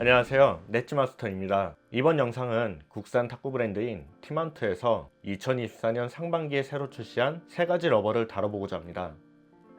안녕하세요, 넷지마스터입니다. 이번 영상은 국산 탁구 브랜드인 티마운트에서 2024년 상반기에 새로 출시한 3가지 러버를 다뤄보고자 합니다.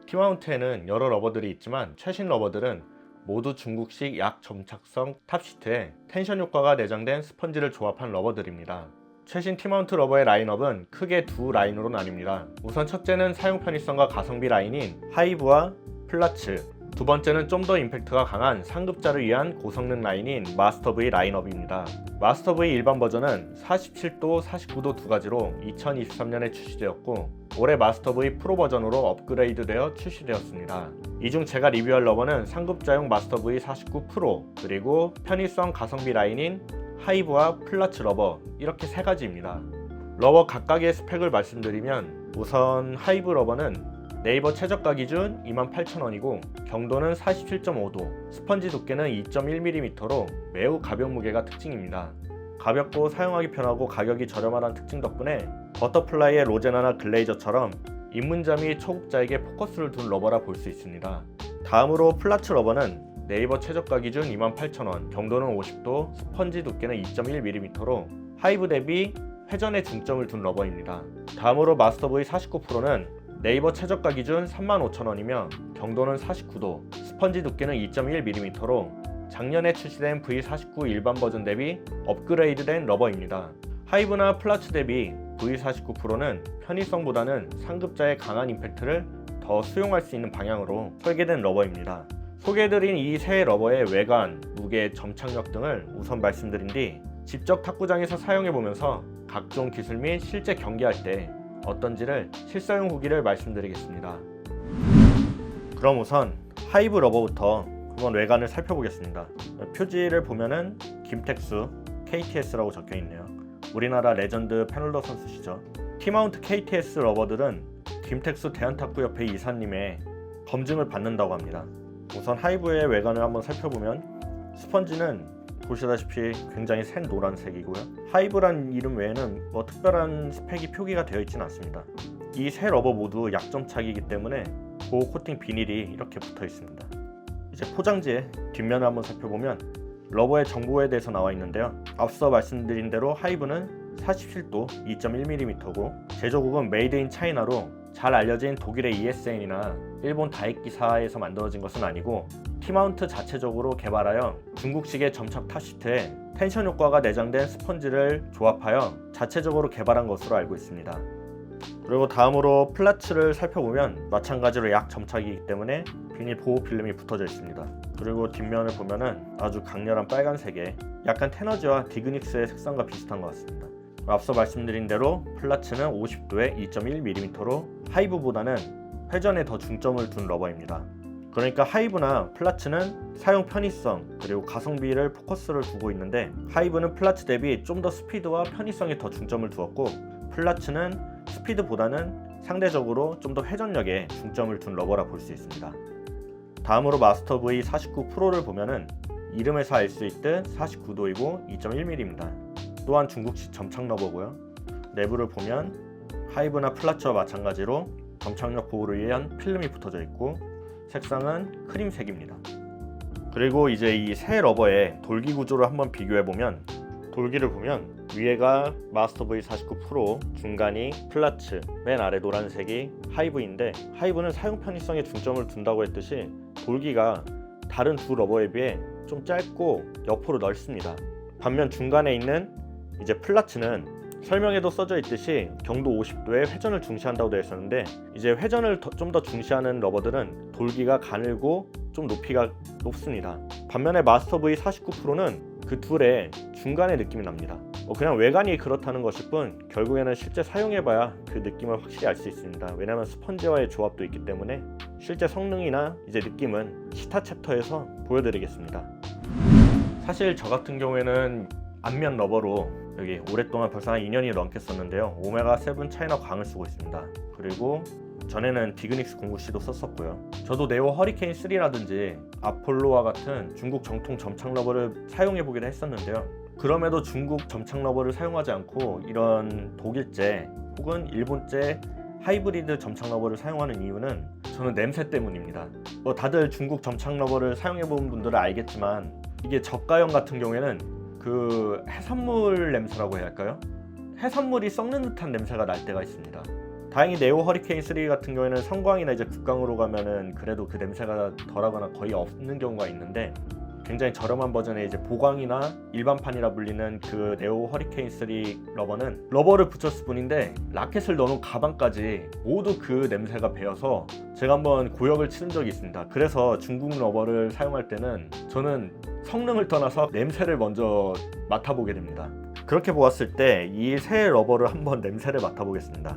티마운트에는 여러 러버들이 있지만 최신 러버들은 모두 중국식 약 점착성 탑시트에 텐션 효과가 내장된 스펀지를 조합한 러버들입니다. 최신 티마운트 러버의 라인업은 크게 두 라인으로 나뉩니다. 우선 첫째는 사용 편의성과 가성비 라인인 하이브와 플라츠, 두 번째는 좀 더 임팩트가 강한 상급자를 위한 고성능 라인인 마스터 V 라인업입니다. 마스터 V 일반 버전은 47도, 49도 두 가지로 2023년에 출시되었고 올해 마스터 V 프로 버전으로 업그레이드되어 출시되었습니다. 이 중 제가 리뷰할 러버는 상급자용 마스터 V 49 프로, 그리고 편의성 가성비 라인인 하이브와 플라츠 러버, 이렇게 3가지입니다. 러버 각각의 스펙을 말씀드리면 우선 하이브 러버는 네이버 최저가 기준 28,000원이고 경도는 47.5도, 스펀지 두께는 2.1mm로 매우 가벼운 무게가 특징입니다. 가볍고 사용하기 편하고 가격이 저렴하다는 특징 덕분에 버터플라이의 로제나나 글레이저처럼 입문자 및 초급자에게 포커스를 둔 러버라 볼 수 있습니다. 다음으로 플라츠 러버는 네이버 최저가 기준 28,000원, 경도는 50도, 스펀지 두께는 2.1mm로 하이브 대비 회전에 중점을 둔 러버입니다. 다음으로 마스터 V 49 프로는 네이버 최저가 기준 35,000원이며 경도는 49도, 스펀지 두께는 2.1mm로 작년에 출시된 V49 일반 버전 대비 업그레이드된 러버입니다. 하이브나 플라츠 대비 V49 프로는 편의성보다는 상급자의 강한 임팩트를 더 수용할 수 있는 방향으로 설계된 러버입니다. 소개해드린 이 세 러버의 외관, 무게, 점착력 등을 우선 말씀드린 뒤 직접 탁구장에서 사용해보면서 각종 기술 및 실제 경기할 때 어떤지를 실사용 후기를 말씀드리겠습니다. 그럼 우선 하이브 러버부터 한번 외관을 살펴보겠습니다. 표지를 보면은 김택수 KTS라고 적혀있네요. 우리나라 레전드 패널러 선수시죠. 티마운트 KTS 러버들은 김택수 대한탁구협회 이사님의 검증을 받는다고 합니다. 우선 하이브의 외관을 한번 살펴보면 스펀지는 보시다시피 굉장히 센 노란색이고요. 하이브란 이름 외에는 특별한 스펙이 표기가 되어 있지는 않습니다. 이 세 러버 모두 약점착이기 때문에 보호 코팅 비닐이 이렇게 붙어 있습니다. 이제 포장지의 뒷면을 한번 살펴보면 러버의 정보에 대해서 나와 있는데요. 앞서 말씀드린 대로 하이브는 47도 2.1mm고 제조국은 메이드 인 차이나로 잘 알려진 독일의 ESN이나 일본 다이키사에서 만들어진 것은 아니고 티마운트 자체적으로 개발하여 중국식의 점착 탑시트에 텐션 효과가 내장된 스펀지를 조합하여 자체적으로 개발한 것으로 알고 있습니다. 그리고 다음으로 플라츠를 살펴보면 마찬가지로 약 점착이기 때문에 비닐 보호 필름이 붙어져 있습니다. 그리고 뒷면을 보면은 아주 강렬한 빨간색에 약간 테너지와 디그닉스의 색상과 비슷한 것 같습니다. 앞서 말씀드린 대로 플라츠는 50도에 2.1mm로 하이브보다는 회전에 더 중점을 둔 러버입니다. 그러니까 하이브나 플라츠는 사용 편의성 그리고 가성비를 포커스를 두고 있는데 하이브는 플라츠 대비 좀 더 스피드와 편의성에 더 중점을 두었고 플라츠는 스피드보다는 상대적으로 좀 더 회전력에 중점을 둔 러버라 볼 수 있습니다. 다음으로 마스터 V 49 프로를 보면은 이름에서 알 수 있듯 49도이고 2.1mm입니다. 또한 중국식 점착 러버고요. 내부를 보면 하이브나 플라츠와 마찬가지로 점착력 보호를 위한 필름이 붙어져 있고 색상은 크림색입니다. 그리고 이제 이 새 러버의 돌기 구조를 한번 비교해보면 돌기를 보면 위에가 마스터 V 49 프로, 중간이 플라츠, 맨 아래 노란색이 하이브인데 하이브는 사용 편의성에 중점을 둔다고 했듯이 돌기가 다른 두 러버에 비해 좀 짧고 옆으로 넓습니다. 반면 중간에 있는 이제 플라츠는 설명에도 써져 있듯이 경도 50도에 회전을 중시한다고 되어 있었는데 이제 회전을 좀 더 중시하는 러버들은 돌기가 가늘고 좀 높이가 높습니다. 반면에 마스터 V 49 프로는 그 둘의 중간의 느낌이 납니다. 그냥 외관이 그렇다는 것일 뿐 결국에는 실제 사용해봐야 그 느낌을 확실히 알 수 있습니다. 왜냐하면 스펀지와의 조합도 있기 때문에 실제 성능이나 이제 느낌은 시타 챕터에서 보여드리겠습니다. 사실 저 같은 경우에는 앞면 러버로 여기 오랫동안 벌써 한 2년이 넘게 썼는데요. 오메가 7 차이나 광을 쓰고 있습니다. 그리고 전에는 디그닉스 09C도 썼었고요. 저도 네오 허리케인 3라든지 아폴로와 같은 중국 정통 점착 러버를 사용해보기도 했었는데요. 그럼에도 중국 점착 러버를 사용하지 않고 이런 독일제 혹은 일본제 하이브리드 점착 러버를 사용하는 이유는 저는 냄새 때문입니다. 다들 중국 점착 러버를 사용해본 분들은 알겠지만 이게 저가형 같은 경우에는 그 해산물 냄새라고 해야 할까요? 해산물이 썩는 듯한 냄새가 날 때가 있습니다. 다행히 네오 허리케인 3 같은 경우에는 성광이나 이제 국광으로 가면은 그래도 그 냄새가 덜하거나 거의 없는 경우가 있는데, 굉장히 저렴한 버전의 이제 보광이나 일반판이라 불리는 그 네오 허리케인 3 러버는 러버를 붙였을 뿐인데 라켓을 넣어놓은 가방까지 모두 그 냄새가 배어서 제가 한번 고역을 치른 적이 있습니다. 그래서 중국 러버를 사용할 때는 저는 성능을 떠나서 냄새를 먼저 맡아보게 됩니다. 그렇게 보았을 때 이 새 러버를 한번 냄새를 맡아보겠습니다.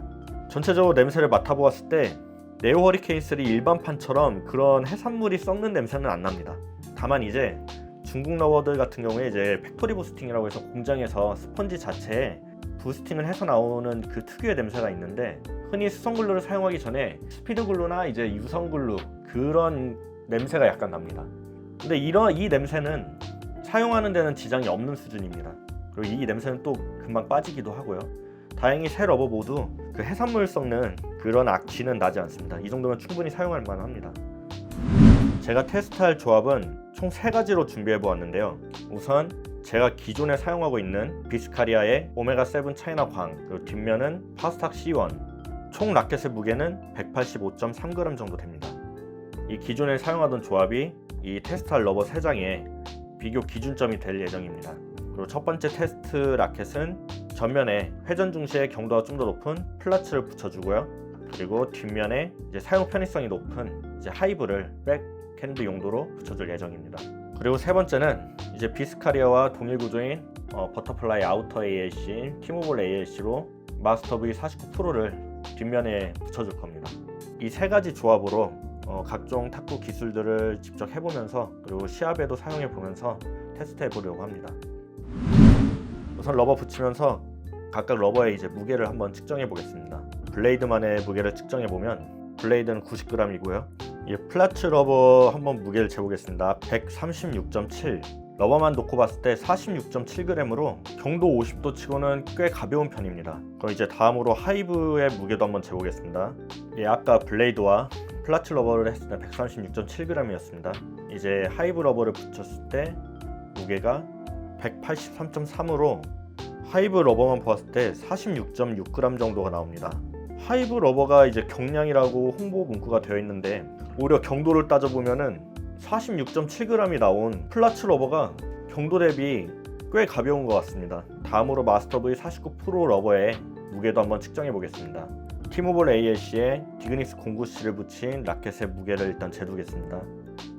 전체적으로 냄새를 맡아보았을 때 네오 허리케인 3 일반판처럼 그런 해산물이 썩는 냄새는 안 납니다. 다만 이제 중국 러버들 같은 경우에 이제 팩토리 부스팅이라고 해서 공장에서 스펀지 자체에 부스팅을 해서 나오는 그 특유의 냄새가 있는데, 흔히 수성글루를 사용하기 전에 스피드글루나 이제 유성글루 그런 냄새가 약간 납니다. 근데 이 냄새는 사용하는 데는 지장이 없는 수준입니다. 그리고 이 냄새는 또 금방 빠지기도 하고요. 다행히 새 러버 모두 그 해산물 썩는 그런 악취는 나지 않습니다. 이 정도면 충분히 사용할 만합니다. 제가 테스트할 조합은 총 3가지로 준비해 보았는데요. 우선 제가 기존에 사용하고 있는 비스카리아의 오메가7 차이나 광, 그리고 뒷면은 파스탁 C1, 총 라켓의 무게는 185.3g 정도 됩니다. 이 기존에 사용하던 조합이 이 테스트할 러버 3장에 비교 기준점이 될 예정입니다. 그리고 첫 번째 테스트 라켓은 전면에 회전 중시의 경도가 좀 더 높은 플라츠를 붙여주고요. 그리고 뒷면에 이제 사용 편의성이 높은 이제 하이브를 백핸드 용도로 붙여줄 예정입니다. 그리고 세 번째는 이제 비스카리아와 동일 구조인 버터플라이 아우터 ALC인 티모볼 ALC로 마스터 V49 프로를 뒷면에 붙여줄 겁니다. 이 3가지 조합으로 각종 탁구 기술들을 직접 해보면서 그리고 시합에도 사용해보면서 테스트해보려고 합니다. 우선 러버 붙이면서 각각 러버의 이제 무게를 한번 측정해 보겠습니다. 블레이드만의 무게를 측정해 보면 블레이드는 90g이고요. 이 플라츠 러버 한번 무게를 재보겠습니다. 136.7. 러버만 놓고 봤을 때 46.7g으로 경도 50도 치고는 꽤 가벼운 편입니다. 그럼 이제 다음으로 하이브의 무게도 한번 재보겠습니다. 아까 블레이드와 플라츠 러버를 했을 때 136.7g이었습니다. 이제 하이브 러버를 붙였을 때 무게가 183.3으로 하이브 러버만 보았을 때 46.6g 정도가 나옵니다. 하이브 러버가 이제 경량이라고 홍보 문구가 되어 있는데 오히려 경도를 따져보면은 46.7g이 나온 플라츠 러버가 경도 대비 꽤 가벼운 것 같습니다. 다음으로 마스터 V49 프로 러버의 무게도 한번 측정해 보겠습니다. 티모볼 ALC에 디그닉스 09C를 붙인 라켓의 무게를 일단 재두겠습니다.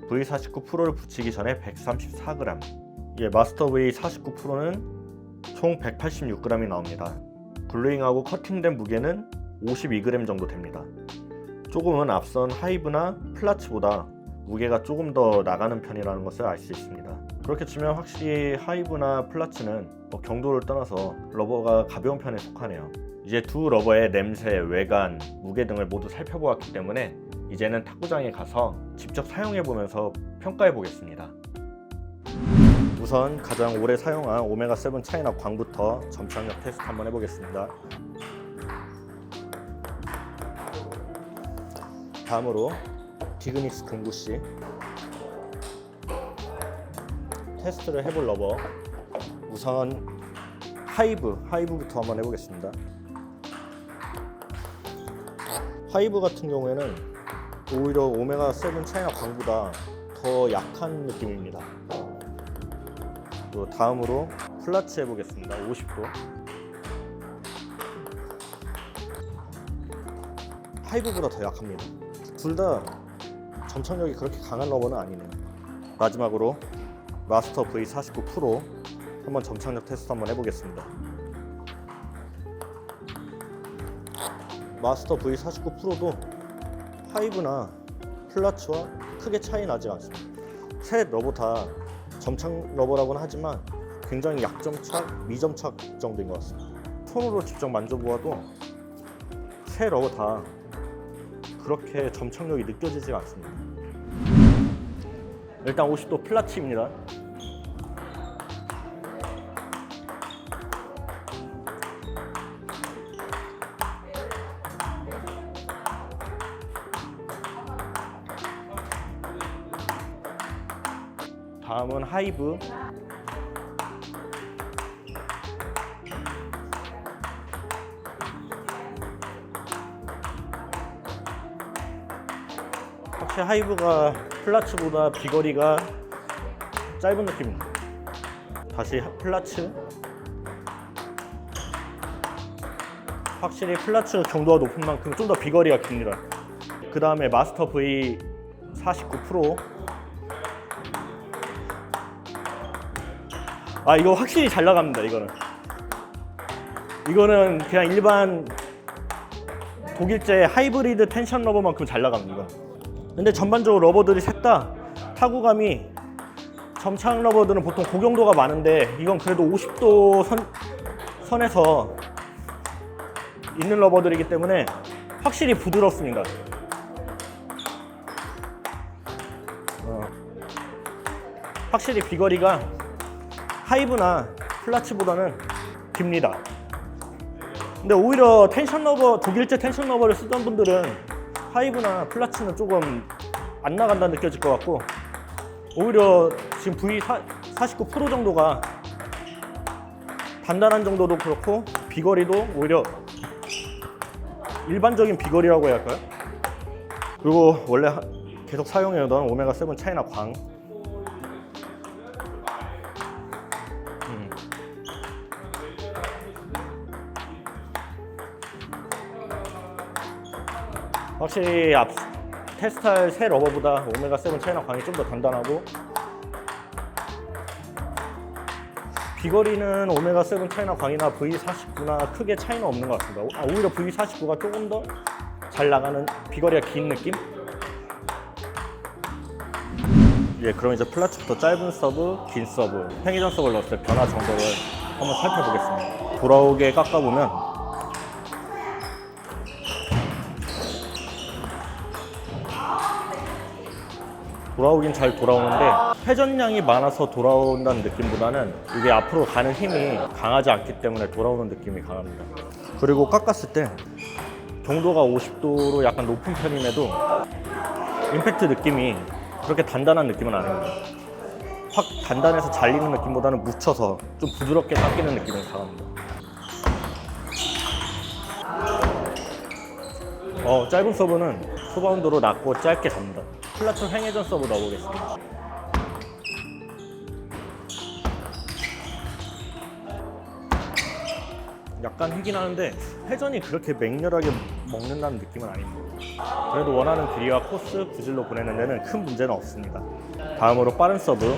V49 프로를 붙이기 전에 134g, 마스터 V49 프로는 총 186g이 나옵니다. 글루잉하고 커팅된 무게는 52g 정도 됩니다. 조금은 앞선 하이브나 플라츠보다 무게가 조금 더 나가는 편이라는 것을 알 수 있습니다. 그렇게 치면 확실히 하이브나 플라츠는 경도를 떠나서 러버가 가벼운 편에 속하네요. 이제 두 러버의 냄새, 외관, 무게 등을 모두 살펴보았기 때문에 이제는 탁구장에 가서 직접 사용해보면서 평가해보겠습니다. 우선 가장 오래 사용한 오메가7 차이나 광부터 점착력 테스트 한번 해보겠습니다. 다음으로 디그닉스 09C 테스트를 해볼 러버, 우선 하이브부터 한번 해보겠습니다. 하이브 같은 경우에는 오히려 오메가7 차이나 광보다 더 약한 느낌입니다. 또 다음으로 플라츠 해보겠습니다. 50도. 하이브보다 더 약합니다. 둘 다 점착력이 그렇게 강한 러버는 아니네요. 마지막으로 마스터 V49 프로 한번 점착력 테스트 한번 해보겠습니다. 마스터 V49 프로도 하이브나 플라츠와 크게 차이 나지 않습니다. 세 러버 다 점착 러버라고는 하지만 굉장히 약점착, 미점착 정도인 것 같습니다. 손으로 직접 만져보아도 세 러버 다 그렇게 점착력이 느껴지지가 않습니다. 일단 50도 플라츠입니다. 다음은 하이브. 확실히 하이브가 플라츠보다 비거리가 짧은 느낌입니다. 다시 플라츠. 확실히 플라츠 경도가 높은 만큼 좀 더 비거리가 깁니다. 그 다음에 마스터 V 49 프로. 이거 확실히 잘 나갑니다. 이거는 그냥 일반 독일제 하이브리드 텐션 러버만큼 잘 나갑니다. 이건. 근데 전반적으로 러버들이 셋 다 타구감이, 점착 러버들은 보통 고경도가 많은데 이건 그래도 50도 선에서 있는 러버들이기 때문에 확실히 부드럽습니다. 확실히 비거리가 하이브나 플라츠보다는 깁니다. 근데 오히려 텐션 러버, 독일제 텐션 러버를 쓰던 분들은 하이브나 플라츠는 조금 안 나간다 느껴질 것 같고, 오히려 지금 V49 프로 정도가 단단한 정도도 그렇고 비거리도 오히려 일반적인 비거리라고 해야 할까요? 그리고 원래 계속 사용해오던 오메가7 차이나 광. 확실히 테스트할 새 러버보다 오메가7 차이나 광이 좀 더 단단하고, 비거리는 오메가7 차이나 광이나 V49나 크게 차이는 없는 것 같습니다. 오히려 V49가 조금 더 잘 나가는, 비거리가 긴 느낌? 그럼 이제 플라츠부터 짧은 서브, 긴 서브, 팽이전 서브를 넣었을 때 변화 정도를 한번 살펴보겠습니다. 돌아오게 깎아보면 돌아오긴 잘 돌아오는데 회전량이 많아서 돌아온다는 느낌보다는 이게 앞으로 가는 힘이 강하지 않기 때문에 돌아오는 느낌이 강합니다. 그리고 깎았을 때 경도가 50도로 약간 높은 편임에도 임팩트 느낌이 그렇게 단단한 느낌은 아닙니다. 확 단단해서 잘리는 느낌보다는 묻혀서 좀 부드럽게 깎이는 느낌이 강합니다. 짧은 서브는 투바운드로 낮고 짧게 잡니다. 플라츠 횡회전 서브 넣어보겠습니다. 약간 휘긴 하는데 회전이 그렇게 맹렬하게 먹는다는 느낌은 아닙니다. 그래도 원하는 길이와 코스, 구질로 보내는 데는 큰 문제는 없습니다. 다음으로 빠른 서브.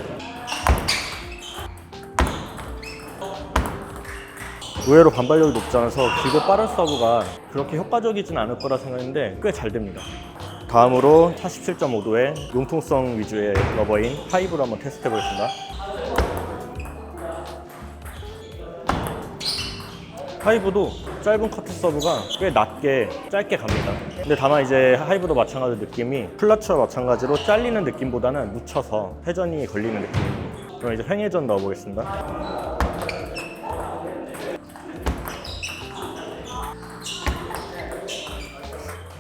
의외로 반발력이 높지 않아서 길고 빠른 서브가 그렇게 효과적이진 않을 거라 생각했는데 꽤 잘 됩니다. 다음으로 47.5도의 융통성 위주의 러버인 하이브를 한번 테스트 해보겠습니다. 하이브도 짧은 커트 서브가 꽤 낮게 짧게 갑니다. 근데 다만 이제 하이브도 마찬가지 느낌이 플라츠와 마찬가지로 잘리는 느낌보다는 묻혀서 회전이 걸리는 느낌입니다. 그럼 이제 횡회전 넣어보겠습니다.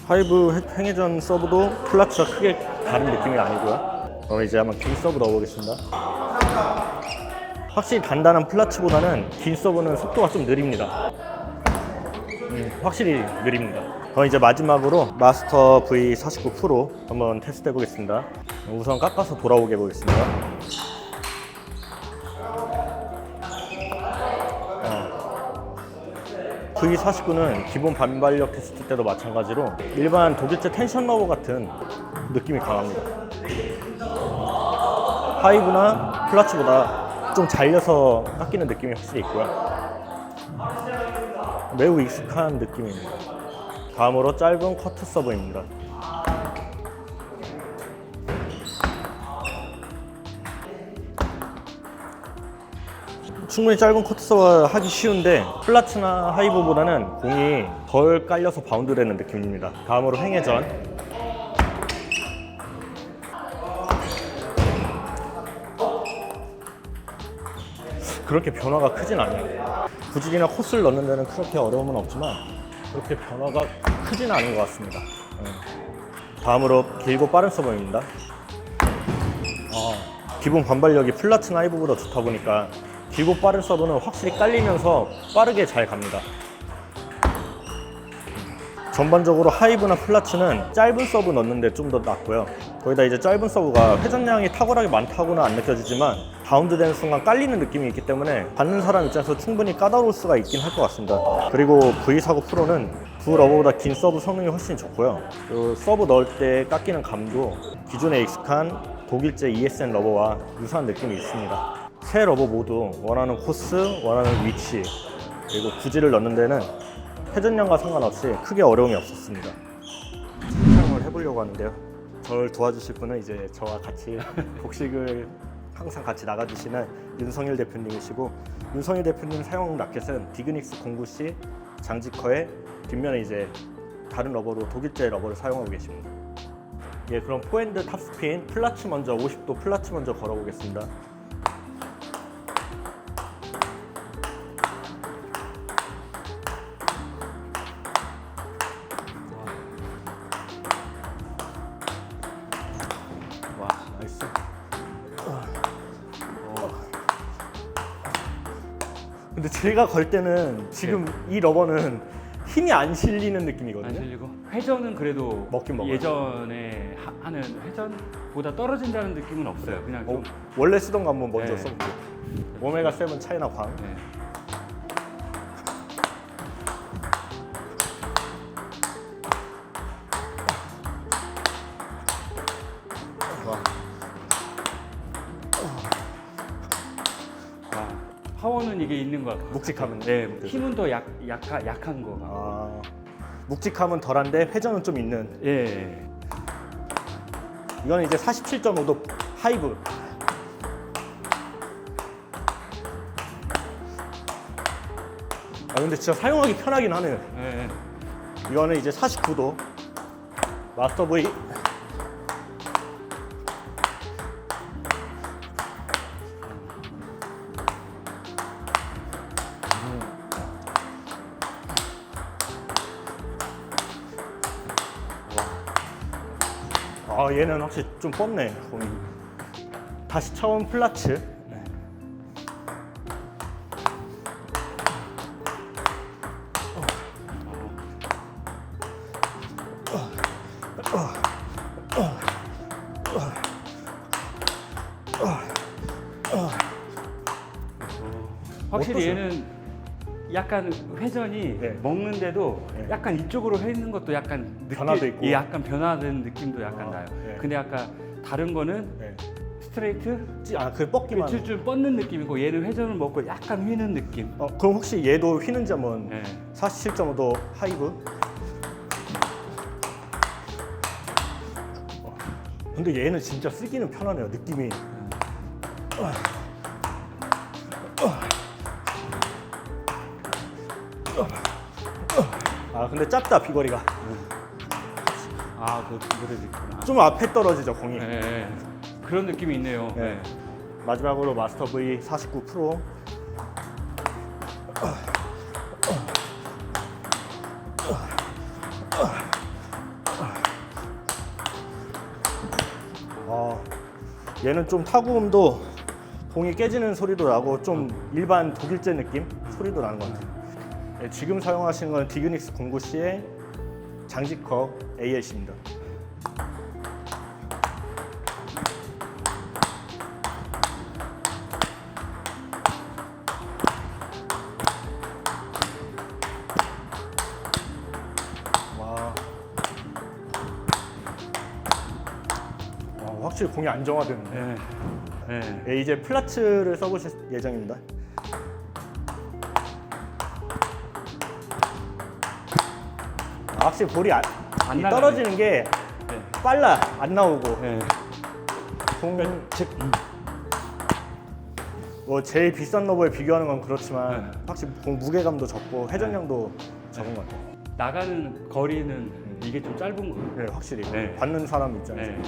하이브 횡회전 서브도 플라츠가 크게 다른 느낌이 아니고요. 그럼 이제 한번 긴 서브 넣어보겠습니다. 확실히 단단한 플라츠보다는 긴 서브는 속도가 좀 느립니다. 확실히 느립니다. 그럼 이제 마지막으로 마스터 V49 프로 한번 테스트 해보겠습니다. 우선 깎아서 돌아오게 해보겠습니다. V49는 기본 반발력 테스트 때도 마찬가지로 일반 독일제 텐션 러버 같은 느낌이 강합니다. 하이브나 플라츠보다 좀 잘려서 깎이는 느낌이 확실히 있고요. 매우 익숙한 느낌입니다. 다음으로 짧은 커트 서브입니다. 충분히 짧은 커트 서브 하기 쉬운데 플라츠나 하이브보다는 공이 덜 깔려서 바운드 되는 느낌입니다. 다음으로 횡회전. 그렇게 변화가 크진 않아요. 구질이나 코스를 넣는 데는 그렇게 어려움은 없지만 그렇게 변화가 크진 않은 것 같습니다. 다음으로 길고 빠른 서브입니다. 기본 반발력이 플라츠나 하이브보다 좋다 보니까 길고 빠른 서브는 확실히 깔리면서 빠르게 잘 갑니다. 전반적으로 하이브나 플라츠는 짧은 서브 넣는데 좀 더 낫고요. 거기다 이제 짧은 서브가 회전량이 탁월하게 많다고는 안 느껴지지만 바운드 되는 순간 깔리는 느낌이 있기 때문에 받는 사람 입장에서 충분히 까다로울 수가 있긴 할 것 같습니다. 그리고 V49 프로는 두 러버보다 긴 서브 성능이 훨씬 좋고요. 그리고 서브 넣을 때 깎이는 감도 기존에 익숙한 독일제 ESN 러버와 유사한 느낌이 있습니다. 세 러버 모두 원하는 코스, 원하는 위치, 그리고 구질을 넣는 데는 회전량과 상관없이 크게 어려움이 없었습니다. 사용을 해보려고 하는데요. 저를 도와주실 분은 이제 저와 같이 복식을 항상 같이 나가주시는 윤성일 대표님이시고, 윤성일 대표님 사용 라켓은 디그닉스 09C 장지커의 뒷면에 이제 다른 러버로 독일제 러버를 사용하고 계십니다. 예, 그럼 포핸드 탑스핀 플라츠 먼저 50도 플라츠 먼저 걸어보겠습니다. 와, 나이스. 근데 제가 걸 때는 지금 이 러버는 힘이 안 실리는 느낌이거든요. 안 실리고 회전은 그래도 먹긴 먹어요. 예전에 하는 회전보다 떨어진다는 느낌은 없어요. 그냥 좀 원래 쓰던 거 한번 먼저 네. 써볼게요. 오메가 7 차이나 광. 네. 파워는 이게 있는 것 같아요. 묵직함은? 네, 힘은 더 약한 거. 아, 묵직함은 덜한데 회전은 좀 있는. 예. 이거는 이제 47.5도 하이브. 아 근데 진짜 사용하기 편하긴 하네요. 예. 이거는 이제 49도 마스터 V. 아 얘는 확실히 좀 뻗네. 공이. 다시 처음 플라츠. 확실히 어떠세요? 얘는 약간 회전이 네. 먹는데도 네. 약간 이쪽으로 해있는 것도 약간 변화도 있고. 예, 약간 변화된 느낌도 약간 아, 나요. 네. 근데 아까 다른 거는 네. 스트레이트 그 뻗기만. 쭉 뻗는 느낌이고 얘는 회전을 먹고 약간 휘는 느낌. 그럼 혹시 얘도 휘는지 한번. 네. 47.5도 하이브. 근데 얘는 진짜 쓰기는 편하네요. 느낌이. 아 근데 짧다 비거리가. 아, 그래 있구나. 좀 앞에 떨어지죠 공이. 네. 그런 느낌이 있네요. 네. 마지막으로 마스터 V 49 프로. 얘는 좀 타구음도 공이 깨지는 소리도 나고 좀 일반 독일제 느낌 소리도 나는 것 같아요. 네, 지금 사용하시는 건 디그닉스 09C의 장지커 AS입니다. 확실히 공이 안정화되는데. 네. 네. 네, 이제 플라츠를 써보실 예정입니다. 확실히 볼이 안 이 나가네. 떨어지는 게 네. 빨라 안 나오고. 네. 공, 뭐 제일 비싼 러버에 비교하는 건 그렇지만 확실히 공 무게감도 적고 회전량도 적은 것 같아요. 나가는 거리는 이게 좀 짧은 거. 네, 확실히 네. 받는 사람 입장에서. 네.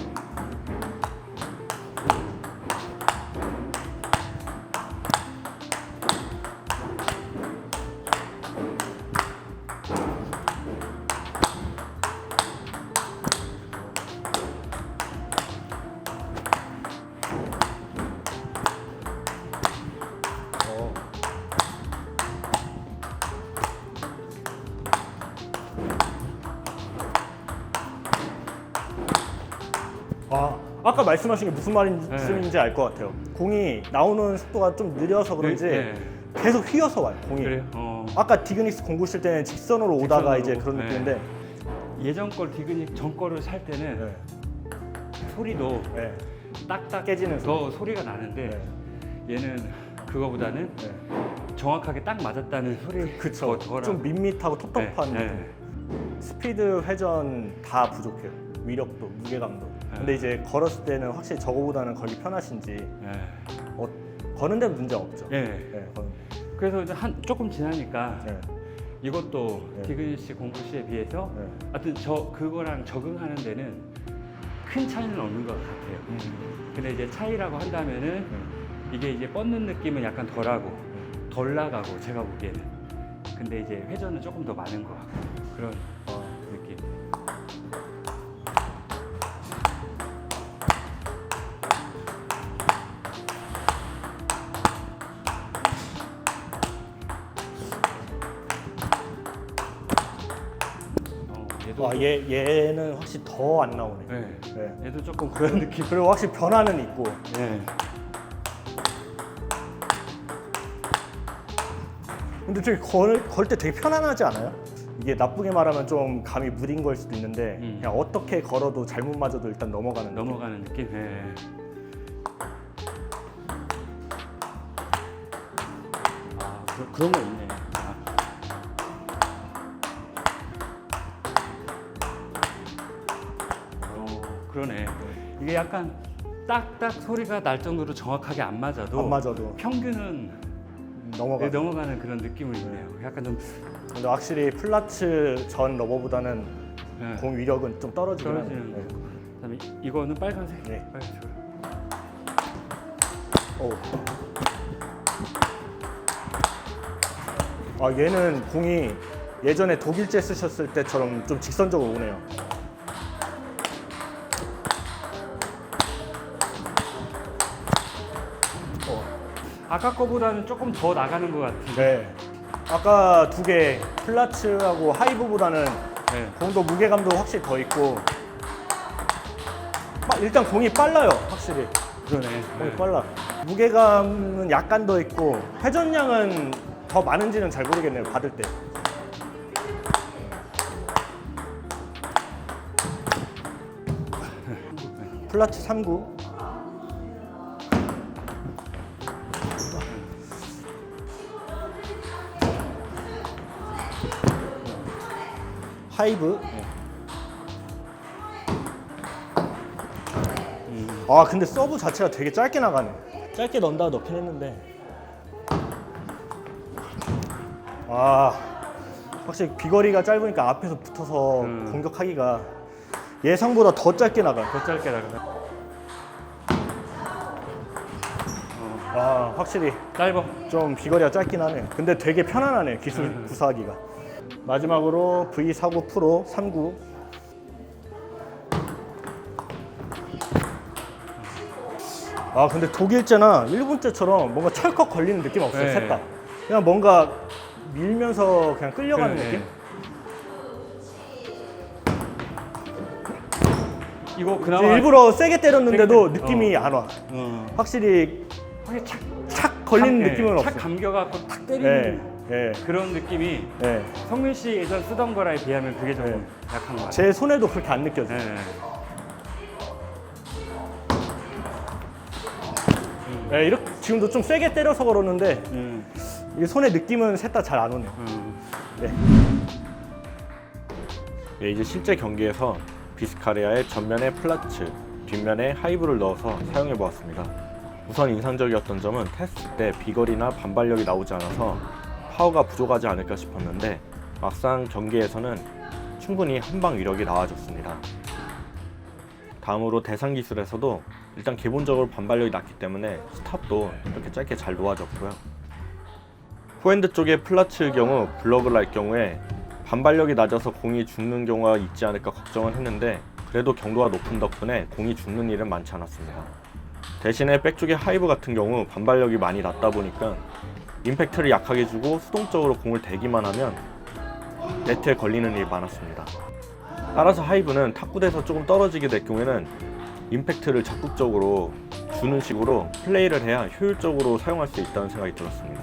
아까 말씀하신 게 무슨 말씀인지 알 것 같아요. 공이 나오는 속도가 좀 느려서 그런지 네. 계속 휘어서 와요, 공이. 그래요? 아까 디그닉스 공구 실 때는 직선으로 오다가 이제 그런 네. 느낌인데. 예전 걸 디그닉 전 거를 살 때는 네. 소리도 네. 딱딱 깨지는 더 소리가 나는데 얘는 그거보다는 정확하게 딱 맞았다는 소리 그쵸. 좀 밋밋하고 텁텁한 느낌. 스피드, 회전 다 부족해요. 위력도, 무게감도. 근데 이제 걸었을 때는 확실히 저거보다는 걸기 편하신지 거는 데는 문제 없죠. 네. 거는. 그래서 이제 조금 지나니까 네. 이것도 디그니시 공구시에 비해서 하여튼 그거랑 적응하는 데는 큰 차이는 없는 것 같아요. 근데 이제 차이라고 한다면은 이게 이제 뻗는 느낌은 약간 덜하고 덜 나가고 제가 보기에는. 근데 이제 회전은 조금 더 많은 것 같고 그런 느낌. 얘는 확실히 더 안 나오네. 네. 얘도 조금 그런 느낌. 그리고 확실히 변화는 있고. 네. 근데 되게 걸 때 되게 편안하지 않아요? 이게 나쁘게 말하면 좀 감이 무딘 걸 수도 있는데 그냥 어떻게 걸어도 잘못 맞아도 일단 넘어가는 느낌. 네. 그런 거 있네. 그러네. 이게 약간 딱딱 소리가 날 정도로 정확하게 안 맞아도 평균은 넘어가는 그런 느낌을 있네요. 약간 좀 근데 확실히 플라츠 전 러버보다는 공 위력은 좀 떨어지는 거. 그다음에 이거는 빨간색. 네. 빨간색. 얘는 공이 예전에 독일제 쓰셨을 때처럼 좀 직선적으로 오네요. 아까 거보다는 조금 더 나가는 것 같은데. 네. 아까 두 개 플라츠하고 하이브보다는 공도 무게감도 확실히 더 있고 일단 공이 빨라요, 확실히. 그러네. 공이 빨라. 무게감은 약간 더 있고 회전량은 더 많은지는 잘 모르겠네요, 받을 때. 플라츠 39. 하이브. 근데 서브 자체가 되게 짧게 나가네. 짧게 넣는다 넣긴 했는데 확실히 비거리가 짧으니까 앞에서 붙어서 공격하기가 예상보다 더 짧게 나가. 더 짧게 나가. 확실히 짧아. 좀 비거리가 짧긴 하네. 근데 되게 편안하네, 기술 구사하기가. 마지막으로 V49 프로 39. 근데 독일제나 일본제처럼 뭔가 철컥 걸리는 느낌 없어요, 셋 다. 그냥 뭔가 밀면서 그냥 끌려가는 느낌? 이거 그나마 일부러 세게 때렸는데도 느낌이 안 와. 확실히 착 걸리는 느낌은 없어. 착 감겨갖고 탁 때리는 그런 느낌이 성민 씨 예전 쓰던 거랑 비하면 그게 좀 약한 것 같아요. 제 손에도 그렇게 안 느껴져요. 이렇게 지금도 좀 세게 때려서 그러는데 이 손의 느낌은 셋 다 잘 안 오네요. 이제 실제 경기에서 비스카레아의 전면에 플라츠, 뒷면에 하이브를 넣어서 사용해 보았습니다. 우선 인상적이었던 점은 테스트 때 비거리나 반발력이 나오지 않아서 파워가 부족하지 않을까 싶었는데 막상 경기에서는 충분히 한방 위력이 나와줬습니다. 다음으로 대상 기술에서도 일단 기본적으로 반발력이 낮기 때문에 스탑도 이렇게 짧게 잘 놓아졌고요. 포핸드 쪽의 플라츠의 경우 블럭을 날 경우에 반발력이 낮아서 공이 죽는 경우가 있지 않을까 걱정을 했는데 그래도 경도가 높은 덕분에 공이 죽는 일은 많지 않았습니다. 대신에 백 쪽의 하이브 같은 경우 반발력이 많이 낮다 보니까 임팩트를 약하게 주고 수동적으로 공을 대기만 하면 네트에 걸리는 일이 많았습니다. 따라서 하이브는 탁구대에서 조금 떨어지게 될 경우에는 임팩트를 적극적으로 주는 식으로 플레이를 해야 효율적으로 사용할 수 있다는 생각이 들었습니다.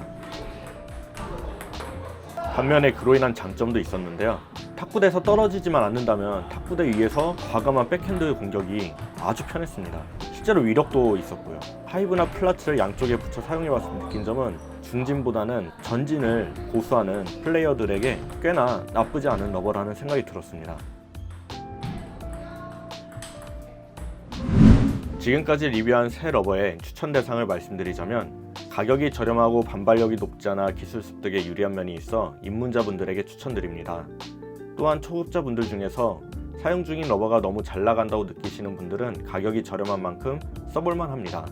반면에 그로 인한 장점도 있었는데요. 탁구대에서 떨어지지만 않는다면 탁구대 위에서 과감한 백핸드 공격이 아주 편했습니다. 실제로 위력도 있었고요. 하이브나 플라츠를 양쪽에 붙여 사용해봤을 때 느낀 점은 중진보다는 전진을 고수하는 플레이어들에게 꽤나 나쁘지 않은 러버라는 생각이 들었습니다. 지금까지 리뷰한 새 러버의 추천 대상을 말씀드리자면 가격이 저렴하고 반발력이 높지 않아 기술 습득에 유리한 면이 있어 입문자분들에게 추천드립니다. 또한 초급자분들 중에서 사용 중인 러버가 너무 잘 나간다고 느끼시는 분들은 가격이 저렴한 만큼 써볼만 합니다.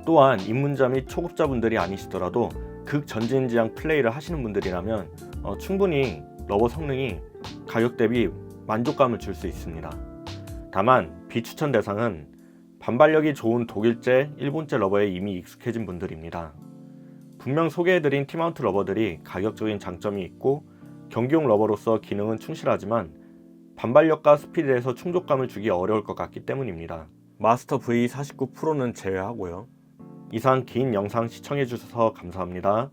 또한 입문자 및 초급자분들이 아니시더라도 극전진지향 플레이를 하시는 분들이라면 충분히 러버 성능이 가격 대비 만족감을 줄 수 있습니다. 다만 비추천 대상은 반발력이 좋은 독일제, 일본제 러버에 이미 익숙해진 분들입니다. 분명 소개해드린 티마운트 러버들이 가격적인 장점이 있고 경기용 러버로서 기능은 충실하지만 반발력과 스피드에서 충족감을 주기 어려울 것 같기 때문입니다. 마스터 V49 프로는 제외하고요. 이상 긴 영상 시청해주셔서 감사합니다.